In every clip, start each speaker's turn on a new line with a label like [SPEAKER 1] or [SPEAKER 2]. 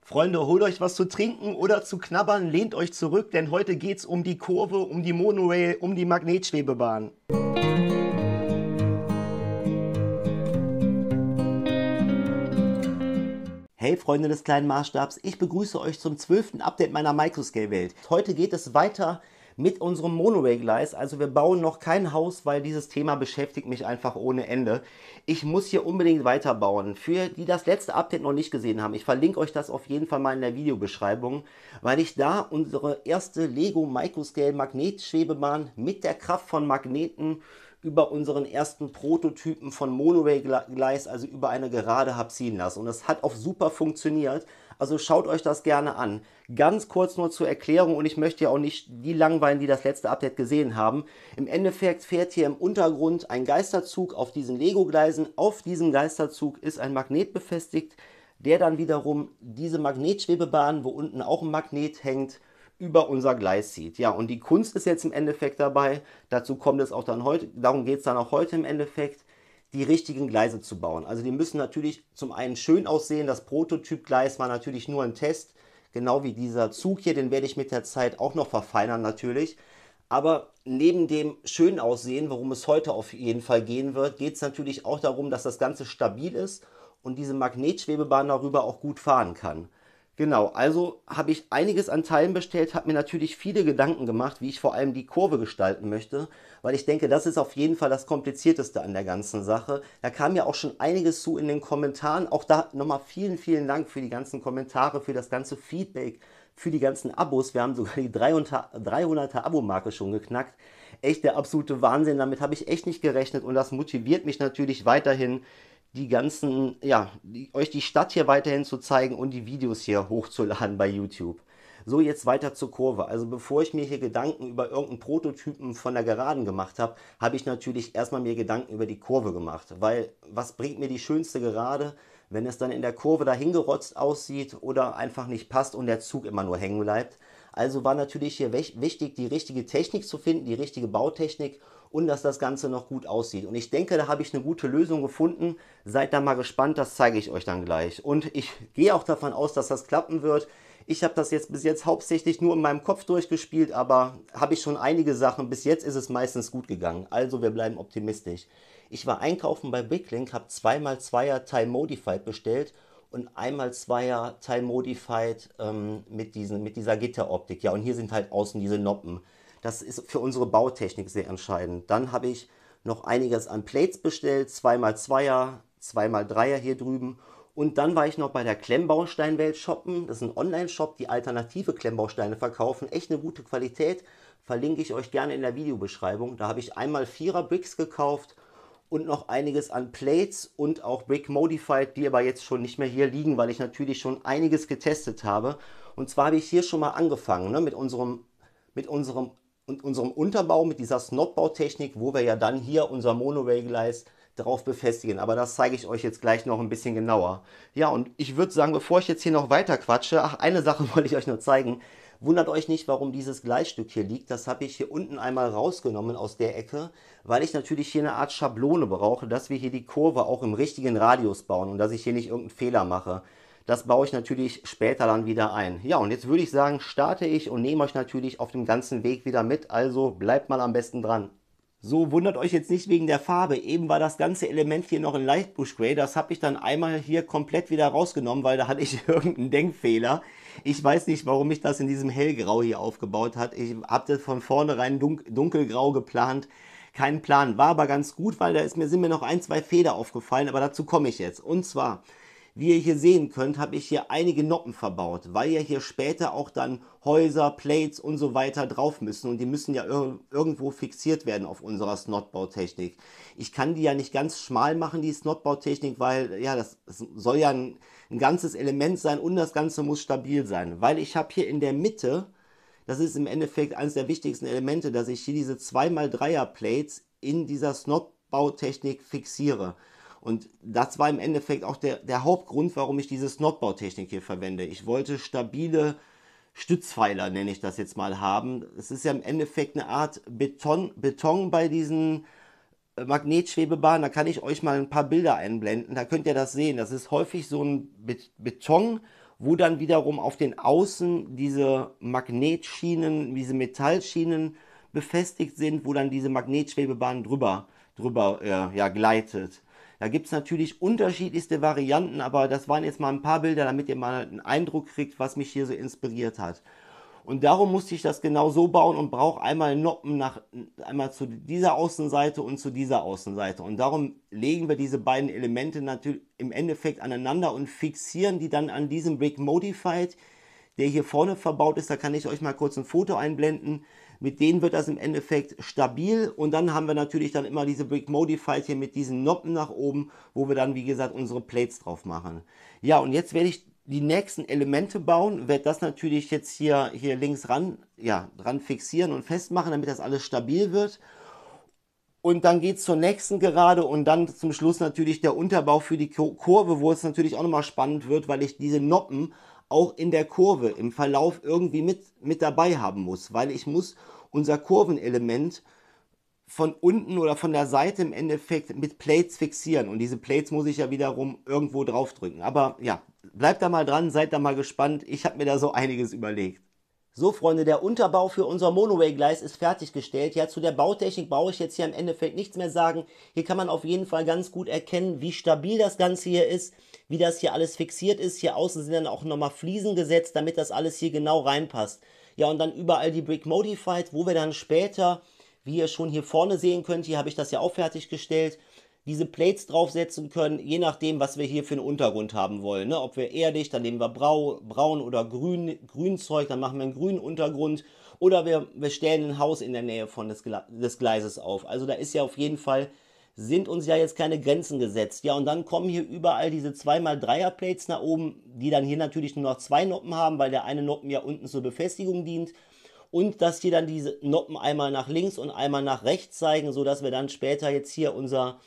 [SPEAKER 1] Freunde, holt euch was zu trinken oder zu knabbern, lehnt euch zurück, denn heute geht's um die Kurve, um die Monorail, um die Magnetschwebebahn. Hey Freunde des kleinen Maßstabs, ich begrüße euch zum 12. Update meiner Microscale-Welt. Heute geht es weiter mit unserem Monorail-Gleis. Also wir bauen noch kein Haus, weil dieses Thema beschäftigt mich einfach ohne Ende. Ich muss hier unbedingt weiterbauen. Für die das letzte Update noch nicht gesehen haben, ich verlinke euch das auf jeden Fall mal in der Videobeschreibung, weil ich da unsere erste Lego Microscale Magnetschwebebahn mit der Kraft von Magneten über unseren ersten Prototypen von Monorail-Gleis, also über eine Gerade, habe ziehen lassen. Und das hat auch super funktioniert. Also schaut euch das gerne an. Ganz kurz nur zur Erklärung, und ich möchte ja auch nicht die langweilen, die das letzte Update gesehen haben. Im Endeffekt fährt hier im Untergrund ein Geisterzug auf diesen Lego-Gleisen. Auf diesem Geisterzug ist ein Magnet befestigt, der dann wiederum diese Magnetschwebebahn, wo unten auch ein Magnet hängt, über unser Gleis zieht. Ja, und die Kunst ist jetzt im Endeffekt dabei, dazu kommt es auch dann heute, darum geht es dann auch heute im Endeffekt, die richtigen Gleise zu bauen. Also die müssen natürlich zum einen schön aussehen, das Prototypgleis war natürlich nur ein Test, genau wie dieser Zug hier, den werde ich mit der Zeit auch noch verfeinern natürlich. Aber neben dem schönen Aussehen, worum es heute auf jeden Fall gehen wird, geht es natürlich auch darum, dass das Ganze stabil ist und diese Magnetschwebebahn darüber auch gut fahren kann. Genau, also habe ich einiges an Teilen bestellt, habe mir natürlich viele Gedanken gemacht, wie ich vor allem die Kurve gestalten möchte, weil ich denke, das ist auf jeden Fall das Komplizierteste an der ganzen Sache. Da kam ja auch schon einiges zu in den Kommentaren. Auch da nochmal vielen, vielen Dank für die ganzen Kommentare, für das ganze Feedback, für die ganzen Abos. Wir haben sogar die 300er Abo-Marke schon geknackt. Echt der absolute Wahnsinn, damit habe ich echt nicht gerechnet und das motiviert mich natürlich weiterhin, die ganzen, ja, euch die Stadt hier weiterhin zu zeigen und die Videos hier hochzuladen bei YouTube. So, jetzt weiter zur Kurve. Also bevor ich mir hier Gedanken über irgendeinen Prototypen von der Geraden gemacht habe, habe ich natürlich erstmal mir Gedanken über die Kurve gemacht. Weil was bringt mir die schönste Gerade, wenn es dann in der Kurve dahingerotzt aussieht oder einfach nicht passt und der Zug immer nur hängen bleibt. Also war natürlich hier wichtig, die richtige Technik zu finden, die richtige Bautechnik und dass das Ganze noch gut aussieht. Und ich denke, da habe ich eine gute Lösung gefunden. Seid da mal gespannt, das zeige ich euch dann gleich. Und ich gehe auch davon aus, dass das klappen wird. Ich habe das jetzt bis jetzt hauptsächlich nur in meinem Kopf durchgespielt, aber habe ich schon einige Sachen. Bis jetzt ist es meistens gut gegangen. Also wir bleiben optimistisch. Ich war einkaufen bei Bricklink, habe 2x2er Time Modified bestellt und 1x2er Time Modified mit dieser Gitteroptik. Ja, und hier sind halt außen diese Noppen. Das ist für unsere Bautechnik sehr entscheidend. Dann habe ich noch einiges an Plates bestellt, 2x2er, 2x3er hier drüben. Und dann war ich noch bei der Klemmbausteinwelt shoppen. Das ist ein Online-Shop, die alternative Klemmbausteine verkaufen. Echt eine gute Qualität. Verlinke ich euch gerne in der Videobeschreibung. Da habe ich einmal 4er Bricks gekauft und noch einiges an Plates und auch Brick Modified, die aber jetzt schon nicht mehr hier liegen, weil ich natürlich schon einiges getestet habe. Und zwar habe ich hier schon mal angefangen, ne, mit unserem Unterbau, mit dieser Snot-Bautechnik, wo wir ja dann hier unser Monorail-Gleis drauf befestigen. Aber das zeige ich euch jetzt gleich noch ein bisschen genauer. Ja, und ich würde sagen, bevor ich jetzt hier noch weiter quatsche, ach, eine Sache wollte ich euch nur zeigen. Wundert euch nicht, warum dieses Gleisstück hier liegt. Das habe ich hier unten einmal rausgenommen aus der Ecke, weil ich natürlich hier eine Art Schablone brauche, dass wir hier die Kurve auch im richtigen Radius bauen und dass ich hier nicht irgendeinen Fehler mache. Das baue ich natürlich später dann wieder ein. Ja, und jetzt würde ich sagen, starte ich und nehme euch natürlich auf dem ganzen Weg wieder mit. Also bleibt mal am besten dran. So, wundert euch jetzt nicht wegen der Farbe. Eben war das ganze Element hier noch in Lightbush Grey. Das habe ich dann einmal hier komplett wieder rausgenommen, weil da hatte ich irgendeinen Denkfehler. Ich weiß nicht, warum ich das in diesem Hellgrau hier aufgebaut hat. Ich habe das von vornherein dunkelgrau geplant. Kein Plan, war aber ganz gut, weil sind mir noch ein, zwei Fehler aufgefallen, aber dazu komme ich jetzt. Und zwar, wie ihr hier sehen könnt, habe ich hier einige Noppen verbaut, weil ja hier später auch dann Häuser, Plates und so weiter drauf müssen und die müssen ja irgendwo fixiert werden auf unserer Snot-Bautechnik. Ich kann die ja nicht ganz schmal machen, die Snot-Bautechnik, weil ja, das soll ja ein ganzes Element sein und das Ganze muss stabil sein, weil ich habe hier in der Mitte, das ist im Endeffekt eines der wichtigsten Elemente, dass ich hier diese 2x3er Plates in dieser Snot-Bautechnik fixiere. Und das war im Endeffekt auch der Hauptgrund, warum ich diese Snot-Bautechnik hier verwende. Ich wollte stabile Stützpfeiler, nenne ich das jetzt mal, haben. Es ist ja im Endeffekt eine Art Beton bei diesen Magnetschwebebahnen. Da kann ich euch mal ein paar Bilder einblenden. Da könnt ihr das sehen. Das ist häufig so ein Beton, wo dann wiederum auf den Außen diese Magnetschienen, diese Metallschienen befestigt sind, wo dann diese Magnetschwebebahn drüber ja, gleitet. Da gibt es natürlich unterschiedlichste Varianten, aber das waren jetzt mal ein paar Bilder, damit ihr mal einen Eindruck kriegt, was mich hier so inspiriert hat. Und darum musste ich das genau so bauen und brauche einmal Noppen einmal zu dieser Außenseite und zu dieser Außenseite. Und darum legen wir diese beiden Elemente natürlich im Endeffekt aneinander und fixieren die dann an diesem Brick Modified, der hier vorne verbaut ist. Da kann ich euch mal kurz ein Foto einblenden. Mit denen wird das im Endeffekt stabil. Und dann haben wir natürlich dann immer diese Brick Modified hier mit diesen Noppen nach oben, wo wir dann, wie gesagt, unsere Plates drauf machen. Ja, und jetzt werde ich die nächsten Elemente bauen, werde das natürlich jetzt hier links ran, ja, dran fixieren und festmachen, damit das alles stabil wird. Und dann geht es zur nächsten Gerade und dann zum Schluss natürlich der Unterbau für die Kurve, wo es natürlich auch nochmal spannend wird, weil ich diese Noppen auch in der Kurve im Verlauf irgendwie mit dabei haben muss, weil ich muss unser Kurvenelement von unten oder von der Seite im Endeffekt mit Plates fixieren. Und diese Plates muss ich ja wiederum irgendwo drauf drücken. Aber ja, bleibt da mal dran, seid da mal gespannt. Ich habe mir da so einiges überlegt. So Freunde, der Unterbau für unser Monorail-Gleis ist fertiggestellt. Ja, zu der Bautechnik brauche ich jetzt hier im Endeffekt nichts mehr sagen. Hier kann man auf jeden Fall ganz gut erkennen, wie stabil das Ganze hier ist, wie das hier alles fixiert ist. Hier außen sind dann auch nochmal Fliesen gesetzt, damit das alles hier genau reinpasst. Ja, und dann überall die Brick Modified, wo wir dann später, wie ihr schon hier vorne sehen könnt, hier habe ich das ja auch fertiggestellt, diese Plates draufsetzen können, je nachdem, was wir hier für einen Untergrund haben wollen. Ne? Ob wir erdig, dann nehmen wir braun oder Grünzeug, dann machen wir einen grünen Untergrund. Oder wir stellen ein Haus in der Nähe des Gleises auf. Also da ist ja auf jeden Fall, sind uns ja jetzt keine Grenzen gesetzt. Ja, und dann kommen hier überall diese 2x3er Plates nach oben, die dann hier natürlich nur noch 2 Noppen haben, weil der eine Noppen ja unten zur Befestigung dient. Und dass hier dann diese Noppen einmal nach links und einmal nach rechts zeigen, sodass wir dann später jetzt hier unsere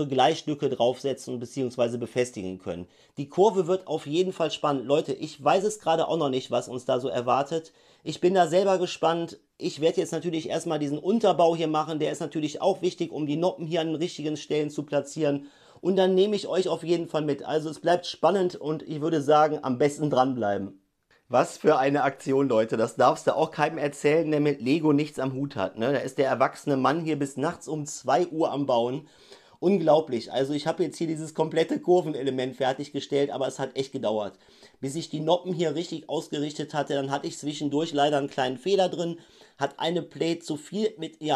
[SPEAKER 1] Gleisstücke draufsetzen bzw. befestigen können. Die Kurve wird auf jeden Fall spannend. Leute, ich weiß es gerade auch noch nicht, was uns da so erwartet. Ich bin da selber gespannt. Ich werde jetzt natürlich erstmal diesen Unterbau hier machen. Der ist natürlich auch wichtig, um die Noppen hier an den richtigen Stellen zu platzieren. Und dann nehme ich euch auf jeden Fall mit. Also es bleibt spannend und ich würde sagen, am besten dranbleiben. Was für eine Aktion, Leute. Das darfst du auch keinem erzählen, der mit Lego nichts am Hut hat. Ne? Da ist der erwachsene Mann hier bis nachts um 2 Uhr am Bauen. Unglaublich. Also ich habe jetzt hier dieses komplette Kurvenelement fertiggestellt, aber es hat echt gedauert. Bis ich die Noppen hier richtig ausgerichtet hatte, dann hatte ich zwischendurch leider einen kleinen Fehler drin. Hat eine Plate zu viel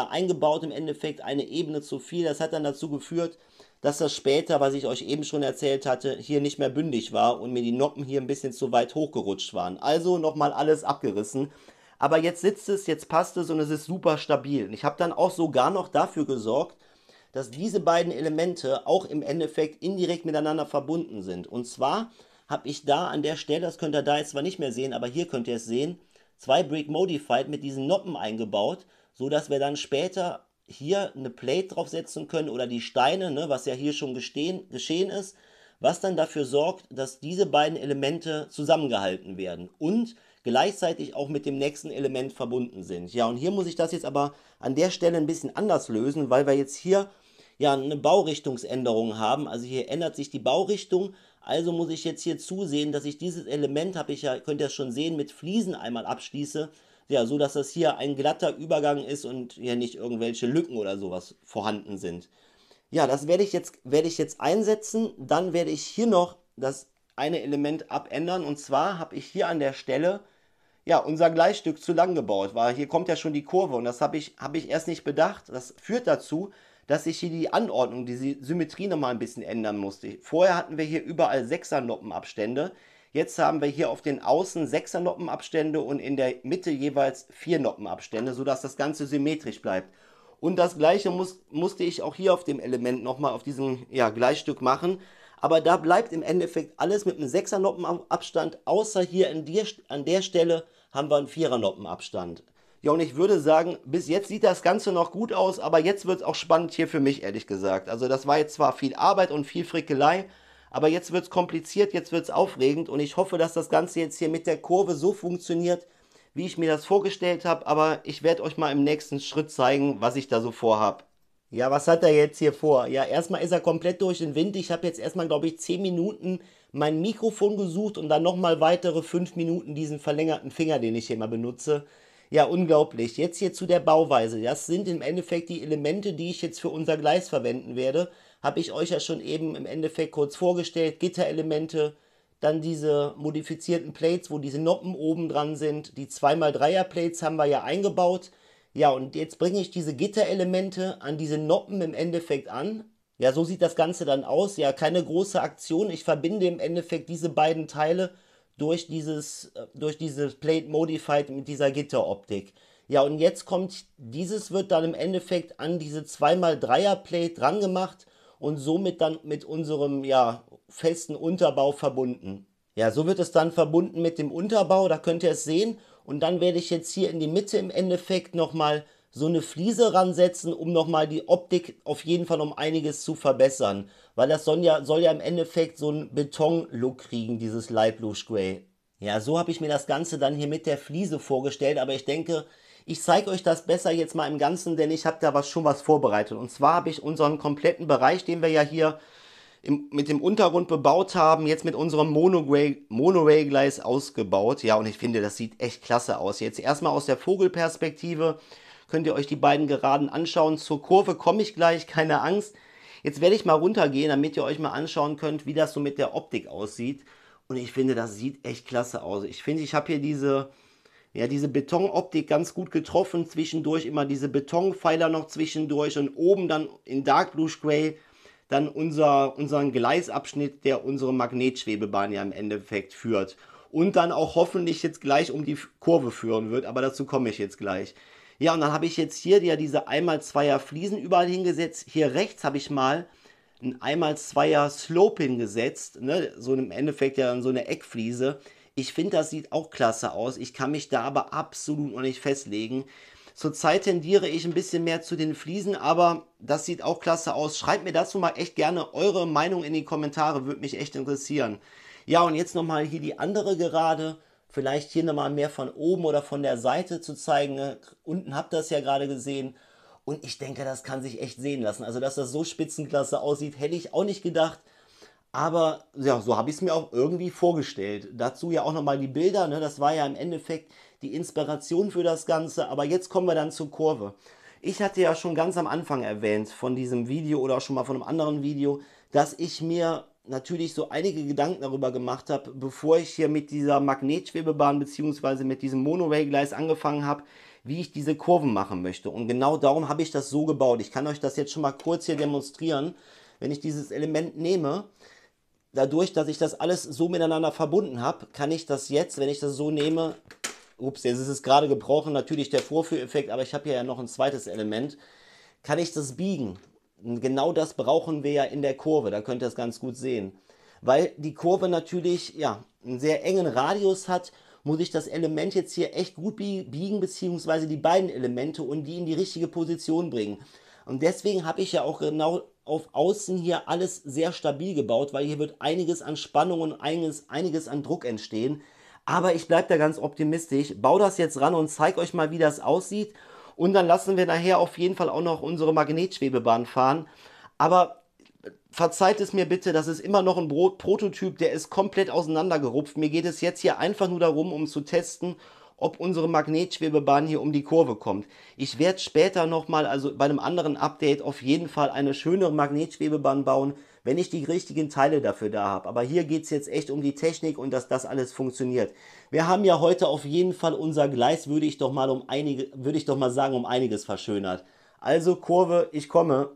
[SPEAKER 1] eingebaut, im Endeffekt eine Ebene zu viel. Das hat dann dazu geführt, dass das später, was ich euch eben schon erzählt hatte, hier nicht mehr bündig war und mir die Noppen hier ein bisschen zu weit hochgerutscht waren. Also nochmal alles abgerissen. Aber jetzt sitzt es, jetzt passt es und es ist super stabil. Und ich habe dann auch sogar noch dafür gesorgt, dass diese beiden Elemente auch im Endeffekt indirekt miteinander verbunden sind. Und zwar habe ich da an der Stelle, das könnt ihr da jetzt zwar nicht mehr sehen, aber hier könnt ihr es sehen, 2 Brick Modified mit diesen Noppen eingebaut, so dass wir dann später hier eine Plate draufsetzen können oder die Steine, ne, was ja hier schon geschehen ist, was dann dafür sorgt, dass diese beiden Elemente zusammengehalten werden und gleichzeitig auch mit dem nächsten Element verbunden sind. Ja, und hier muss ich das jetzt aber an der Stelle ein bisschen anders lösen, weil wir jetzt hier ja eine Baurichtungsänderung haben. Also hier ändert sich die Baurichtung. Also muss ich jetzt hier zusehen, dass ich dieses Element, könnt ihr schon sehen, mit Fliesen einmal abschließe. Ja, so dass das hier ein glatter Übergang ist und hier nicht irgendwelche Lücken oder sowas vorhanden sind. Ja, das werde ich jetzt einsetzen. Dann werde ich hier noch das eine Element abändern. Und zwar habe ich hier an der Stelle ja unser Gleisstück zu lang gebaut, weil hier kommt ja schon die Kurve und das habe ich erst nicht bedacht. Das führt dazu, dass ich hier die Anordnung, die Symmetrie nochmal ein bisschen ändern musste. Vorher hatten wir hier überall 6er Noppenabstände. Jetzt haben wir hier auf den Außen 6er Noppenabstände und in der Mitte jeweils 4 Noppenabstände, sodass das Ganze symmetrisch bleibt. Und das gleiche musste ich auch hier auf dem Element nochmal auf diesem Gleisstück machen. Aber da bleibt im Endeffekt alles mit einem 6er Noppenabstand, außer hier an der Stelle haben wir einen 4er Noppenabstand. Ja, und ich würde sagen, bis jetzt sieht das Ganze noch gut aus, aber jetzt wird es auch spannend hier für mich, ehrlich gesagt. Also das war jetzt zwar viel Arbeit und viel Frickelei, aber jetzt wird es kompliziert, jetzt wird es aufregend und ich hoffe, dass das Ganze jetzt hier mit der Kurve so funktioniert, wie ich mir das vorgestellt habe, aber ich werde euch mal im nächsten Schritt zeigen, was ich da so vorhabe. Ja, was hat er jetzt hier vor? Ja, erstmal ist er komplett durch den Wind. Ich habe jetzt erstmal, glaube ich, 10 Minuten mein Mikrofon gesucht und dann nochmal weitere 5 Minuten diesen verlängerten Finger, den ich hier immer benutze. Ja, unglaublich. Jetzt hier zu der Bauweise. Das sind im Endeffekt die Elemente, die ich jetzt für unser Gleis verwenden werde. Habe ich euch ja schon eben im Endeffekt kurz vorgestellt. Gitterelemente, dann diese modifizierten Plates, wo diese Noppen oben dran sind. Die 2x3er Plates haben wir ja eingebaut. Ja, und jetzt bringe ich diese Gitterelemente an diese Noppen im Endeffekt an. Ja, so sieht das Ganze dann aus. Ja, keine große Aktion. Ich verbinde im Endeffekt diese beiden Teile durch dieses Plate Modified mit dieser Gitteroptik. Ja, und jetzt kommt, dieses wird dann im Endeffekt an diese 2x3er Plate dran gemacht und somit dann mit unserem, ja, festen Unterbau verbunden. Ja, so wird es dann verbunden mit dem Unterbau, da könnt ihr es sehen. Und dann werde ich jetzt hier in die Mitte im Endeffekt nochmal so eine Fliese ransetzen, um nochmal die Optik auf jeden Fall um einiges zu verbessern. Weil das soll ja im Endeffekt so einen Beton-Look kriegen, dieses Light Blue Grey. Ja, so habe ich mir das Ganze dann hier mit der Fliese vorgestellt, aber ich denke, ich zeige euch das besser jetzt mal im Ganzen, denn ich habe da schon was vorbereitet. Und zwar habe ich unseren kompletten Bereich, den wir ja hier mit dem Untergrund bebaut haben, jetzt mit unserem Monorail-Gleis ausgebaut. Ja, und ich finde, das sieht echt klasse aus. Jetzt erstmal aus der Vogelperspektive könnt ihr euch die beiden Geraden anschauen. Zur Kurve komme ich gleich, keine Angst. Jetzt werde ich mal runtergehen, damit ihr euch mal anschauen könnt, wie das so mit der Optik aussieht. Und ich finde, das sieht echt klasse aus. Ich finde, ich habe hier diese Betonoptik ganz gut getroffen. Zwischendurch immer diese Betonpfeiler noch zwischendurch und oben dann in Dark Blue Grey dann unseren Gleisabschnitt, der unsere Magnetschwebebahn ja im Endeffekt führt. Und dann auch hoffentlich jetzt gleich um die Kurve führen wird, aber dazu komme ich jetzt gleich. Ja, und dann habe ich jetzt hier ja diese 1x2er Fliesen überall hingesetzt. Hier rechts habe ich mal ein 1x2er Slope hingesetzt, ne? So im Endeffekt ja dann so eine Eckfliese. Ich finde, das sieht auch klasse aus. Ich kann mich da aber absolut noch nicht festlegen. Zurzeit tendiere ich ein bisschen mehr zu den Fliesen, aber das sieht auch klasse aus. Schreibt mir dazu mal echt gerne eure Meinung in die Kommentare, würde mich echt interessieren. Ja, und jetzt nochmal hier die andere Gerade. Vielleicht hier nochmal mehr von oben oder von der Seite zu zeigen. Unten habt ihr das ja gerade gesehen. Und ich denke, das kann sich echt sehen lassen. Also, dass das so spitzenklasse aussieht, hätte ich auch nicht gedacht. Aber ja, so habe ich es mir auch irgendwie vorgestellt. Dazu ja auch nochmal die Bilder, ne? Das war ja im Endeffekt die Inspiration für das Ganze. Aber jetzt kommen wir dann zur Kurve. Ich hatte ja schon ganz am Anfang erwähnt von diesem Video oder auch schon mal von einem anderen Video, dass ich mir natürlich so einige Gedanken darüber gemacht habe, bevor ich hier mit dieser Magnetschwebebahn bzw. mit diesem Monorail-Gleis angefangen habe, wie ich diese Kurven machen möchte. Und genau darum habe ich das so gebaut. Ich kann euch das jetzt schon mal kurz hier demonstrieren. Wenn ich dieses Element nehme, dadurch, dass ich das alles so miteinander verbunden habe, kann ich das jetzt, wenn ich das so nehme, ups, jetzt ist es gerade gebrochen, natürlich der Vorführeffekt, aber ich habe hier ja noch ein zweites Element, kann ich das biegen. Und genau das brauchen wir ja in der Kurve, da könnt ihr das ganz gut sehen. Weil die Kurve natürlich ja, einen sehr engen Radius hat, muss ich das Element jetzt hier echt gut biegen, beziehungsweise die beiden Elemente und die in die richtige Position bringen. Und deswegen habe ich ja auch genau auf Außen hier alles sehr stabil gebaut, weil hier wird einiges an Spannung und einiges an Druck entstehen. Aber ich bleibe da ganz optimistisch, baue das jetzt ran und zeige euch mal, wie das aussieht. Und dann lassen wir nachher auf jeden Fall auch noch unsere Magnetschwebebahn fahren. Aber verzeiht es mir bitte, das ist immer noch ein Prototyp, der ist komplett auseinandergerupft. Mir geht es jetzt hier einfach nur darum, um zu testen, ob unsere Magnetschwebebahn hier um die Kurve kommt. Ich werde später nochmal, also bei einem anderen Update, auf jeden Fall eine schönere Magnetschwebebahn bauen, wenn ich die richtigen Teile dafür da habe. Aber hier geht es jetzt echt um die Technik und dass das alles funktioniert. Wir haben ja heute auf jeden Fall unser Gleis, würde ich doch mal sagen, um einiges verschönert. Also Kurve, ich komme.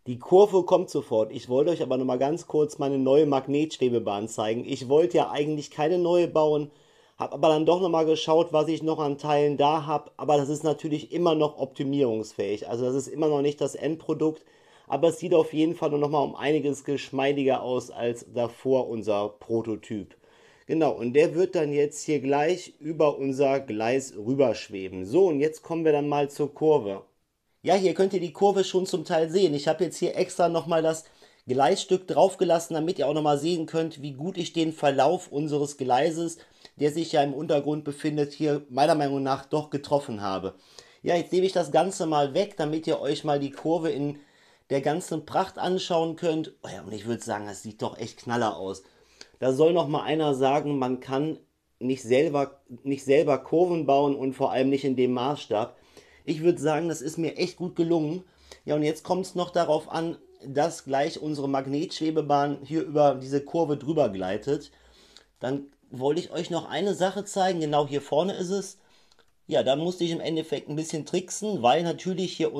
[SPEAKER 1] Die Kurve kommt sofort. Ich wollte euch aber noch mal ganz kurz meine neue Magnetschwebebahn zeigen. Ich wollte ja eigentlich keine neue bauen, habe aber dann doch noch mal geschaut, was ich noch an Teilen da habe. Aber das ist natürlich immer noch optimierungsfähig. Also das ist immer noch nicht das Endprodukt. Aber es sieht auf jeden Fall noch mal um einiges geschmeidiger aus als davor unser Prototyp. Genau, und der wird dann jetzt hier gleich über unser Gleis rüberschweben. So, und jetzt kommen wir dann mal zur Kurve. Ja, hier könnt ihr die Kurve schon zum Teil sehen. Ich habe jetzt hier extra nochmal das Gleisstück draufgelassen, damit ihr auch nochmal sehen könnt, wie gut ich den Verlauf unseres Gleises, der sich ja im Untergrund befindet, hier meiner Meinung nach doch getroffen habe. Ja, jetzt nehme ich das Ganze mal weg, damit ihr euch mal die Kurve in der ganzen Pracht anschauen könnt. Oh ja, und ich würde sagen, das sieht doch echt knaller aus. Da soll noch mal einer sagen, man kann nicht selber Kurven bauen und vor allem nicht in dem Maßstab. Ich würde sagen, das ist mir echt gut gelungen. Ja, und jetzt kommt es noch darauf an, dass gleich unsere Magnetschwebebahn hier über diese Kurve drüber gleitet. Dann wollte ich euch noch eine Sache zeigen, genau hier vorne ist es. Ja, da musste ich im Endeffekt ein bisschen tricksen, weil natürlich hier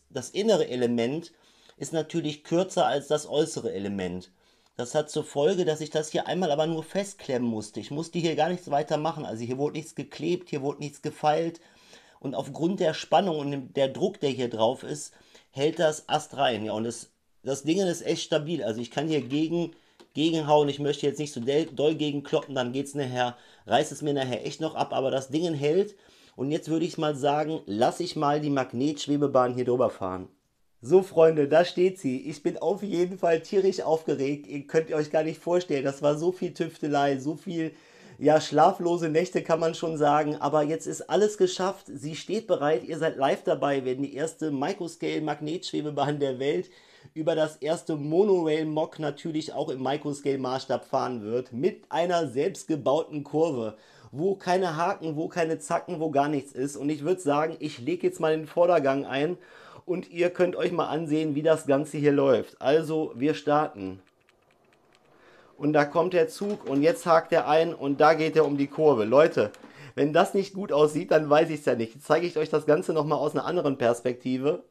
[SPEAKER 1] das innere Element ist natürlich kürzer als das äußere Element. Das hat zur Folge, dass ich das hier einmal aber nur festklemmen musste. Ich musste hier gar nichts weiter machen. Also hier wurde nichts geklebt, hier wurde nichts gefeilt. Und aufgrund der Spannung und der Druck, der hier drauf ist, hält das Ast rein. Ja, und das Ding ist echt stabil. Also ich kann hier gegenhauen. Ich möchte jetzt nicht so doll gegenkloppen, dann reißt es mir nachher echt noch ab. Aber das Ding hält. Und jetzt würde ich mal sagen, lasse ich mal die Magnetschwebebahn hier drüber fahren. So Freunde, da steht sie. Ich bin auf jeden Fall tierisch aufgeregt. Ihr könnt euch gar nicht vorstellen, das war so viel Tüftelei, so viel, ja, schlaflose Nächte kann man schon sagen. Aber jetzt ist alles geschafft. Sie steht bereit. Ihr seid live dabei, wenn die erste Microscale Magnetschwebebahn der Welt über das erste Monorail Mock natürlich auch im Microscale Maßstab fahren wird. Mit einer selbstgebauten Kurve, wo keine Haken, wo keine Zacken, wo gar nichts ist. Und ich würde sagen, ich lege jetzt mal den Vordergang ein und ihr könnt euch mal ansehen, wie das Ganze hier läuft. Also, wir starten. Und da kommt der Zug und jetzt hakt er ein und da geht er um die Kurve. Leute, wenn das nicht gut aussieht, dann weiß ich es ja nicht. Jetzt zeige ich euch das Ganze nochmal aus einer anderen Perspektive.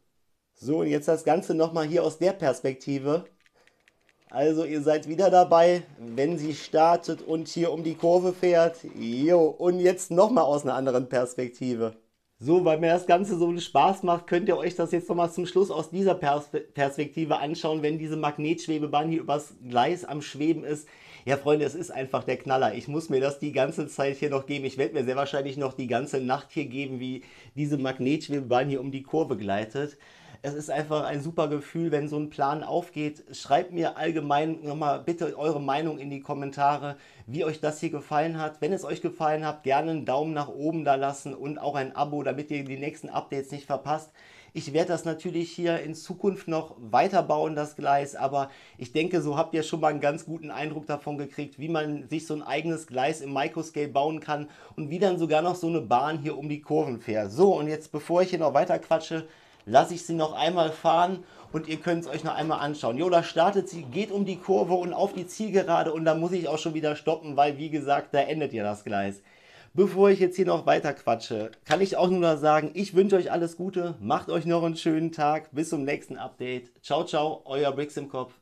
[SPEAKER 1] So, und jetzt das Ganze nochmal hier aus der Perspektive. Also ihr seid wieder dabei, wenn sie startet und hier um die Kurve fährt. Jo, und jetzt nochmal aus einer anderen Perspektive. So, weil mir das Ganze so einen Spaß macht, könnt ihr euch das jetzt nochmal zum Schluss aus dieser Perspektive anschauen, wenn diese Magnetschwebebahn hier übers Gleis am Schweben ist. Ja, Freunde, es ist einfach der Knaller. Ich muss mir das die ganze Zeit hier noch geben. Ich werde mir sehr wahrscheinlich noch die ganze Nacht hier geben, wie diese Magnetschwebebahn hier um die Kurve gleitet. Es ist einfach ein super Gefühl, wenn so ein Plan aufgeht. Schreibt mir allgemein nochmal bitte eure Meinung in die Kommentare, wie euch das hier gefallen hat. Wenn es euch gefallen hat, gerne einen Daumen nach oben da lassen und auch ein Abo, damit ihr die nächsten Updates nicht verpasst. Ich werde das natürlich hier in Zukunft noch weiterbauen, das Gleis, aber ich denke, so habt ihr schon mal einen ganz guten Eindruck davon gekriegt, wie man sich so ein eigenes Gleis im Microscale bauen kann und wie dann sogar noch so eine Bahn hier um die Kurven fährt. So, und jetzt, bevor ich hier noch weiter quatsche, lasse ich sie noch einmal fahren und ihr könnt es euch noch einmal anschauen. Jo, da startet sie, geht um die Kurve und auf die Zielgerade und da muss ich auch schon wieder stoppen, weil wie gesagt, da endet ja das Gleis. Bevor ich jetzt hier noch weiter quatsche, kann ich auch nur noch sagen, ich wünsche euch alles Gute, macht euch noch einen schönen Tag, bis zum nächsten Update. Ciao, ciao, euer Brix im Kopf.